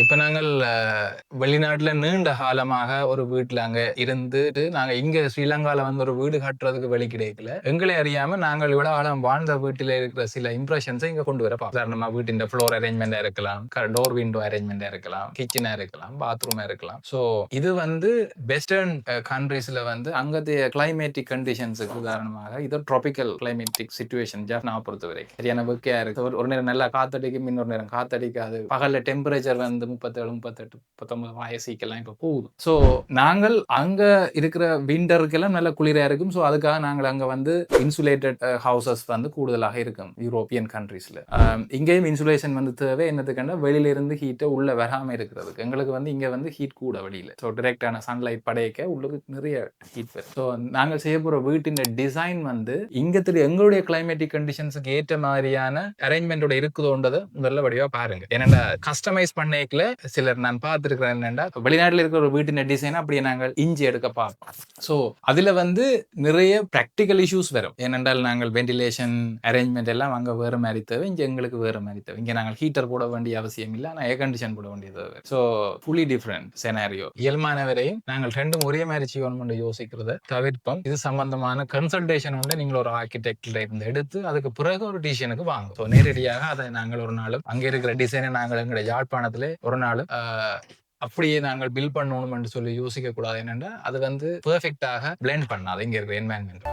இப்ப நாங்கள் வெளிநாட்டுல நீண்ட காலமாக ஒரு வீட்டுல அங்க இருந்துட்டு நாங்க இங்க ஸ்ரீலங்கால வந்து ஒரு வீடு கட்டுறதுக்கு வழி கிடைக்கல. எங்களை அறியாம நாங்கள் இவ்வளவு காலம் வாழ்ந்த வீட்டில இருக்கிற சில இம்ப்ரெஷன்ஸை இங்க கொண்டு வர பார்ப்போம். உதாரணமா வீட்டின் ஃப்ளோர் அரேஞ்ச்மெண்டா இருக்கலாம், டோர் விண்டோ அரேஞ்ச்மெண்டா இருக்கலாம், கிச்சனா இருக்கலாம், பாத்ரூமா இருக்கலாம். ஸோ இது வந்து வெஸ்டர்ன் கண்ட்ரீஸ்ல வந்து அங்கத்தைய கிளைமேட்டிக் கண்டிஷன்ஸுக்கு உதாரணமாக இது ட்ராபிக்கல் கிளைமேட்டிக் சிச்சுவேஷன் நான் பொறுத்தவரை சரியான வெக்கையா இருக்கு. ஒரு நேரம் நல்லா காத்தடிக்கும், இன்னொரு நேரம் காத்தடிக்காது. பகல்ல டெம்பரேச்சர் வந்து 37, 38, 39 வயசுக்கெல்லாம் இப்ப போகுது. ஸோ நாங்கள் அங்க இருக்கிற விண்டருக்கெல்லாம் நல்ல குளிரா இருக்கும். ஸோ அதுக்காக நாங்கள் அங்க வந்து இன்சுலேட்டட் ஹவுசஸ் வந்து கூடுதலாக இருக்கும் யூரோப்பியன் கண்ட்ரீஸ்ல. இங்கேயும் இன்சுலேஷன் வந்து தேவை. என்னத்துக்குன்னா வெளியில இருந்து ஹீட்டை உள்ள வராம இருக்கிறதுக்கு. எங்களுக்கு வந்து இங்க வந்து ஹீட் கூட வெளியில. ஸோ டிரெக்டான சன்லைட் படையக்க உள்ளுக்கு நிறைய ஹீட் வரும். ஸோ நாங்கள் செய்ய போற வீட்டின் டிசைன் வந்து இங்கத்துல எங்களுடைய கிளைமேட்டிக் கண்டிஷன்ஸுக்கு ஏற்ற மாதிரியான அரேஞ்ச்மெண்டோட இருக்குதோன்றதை முதல்ல வடிவா பாருங்க. ஏன்னா கஸ்டமைஸ் பண்ணேக்கல சிலர் நான் பார்த்துருக்கிறேன். என்னன்னா வெளிநாட்டில் இருக்கிற ஒரு வீட்டின் டிசைன் அப்படியே நாங்கள் இஞ்சி எடுக்க பார்ப்போம். ஸோ அதுல வந்து நிறைய ப்ராக்டிக்கல் இஷ்யூஸ் வரும். ஏனென்றால் நாங்கள் வென்டிலேஷன் அரேஞ்ச்மெண்ட் எல்லாம் அங்கே வேற மாதிரி தேவை, இங்கே எங்களுக்கு வேற மாதிரி தேவை. இங்கே நாங்கள் ஹீட்டர் போட வேண்டிய அவசியம் இல்லை, ஆனால் ஏர் கண்டிஷன் போட வேண்டியது தேவை. So fully different scenario. இயல்பானவரையும் நாங்கள் ரெண்டும் ஒரே மாதிரி செய்யணும்னு யோசிக்கிறத தவிர்ப்போம். இது சம்பந்தமான கன்சல்டேஷன் வந்து நீங்கள் ஒரு ஆர்கிடெக்ட்ல இருந்து எடுத்து அதுக்கு பிறகு ஒரு டிசிஷனுக்கு வாங்க. ஸோ நேரடியாக அதை நாங்கள் ஒரு நாளும் அங்கே இருக்கிற டிசைனை நாங்கள் எங்களுடைய யாழ்ப்பாணத்திலே ஒரு நாளும் அப்படியே நாங்கள் பில் பண்ணணும் என்று சொல்லி யோசிக்க கூடாது. என்னென்னா அது வந்து பெர்ஃபெக்டாக பிளெண்ட் பண்ணாது இங்க இருக்கிற என்வாயன்மெண்ட்.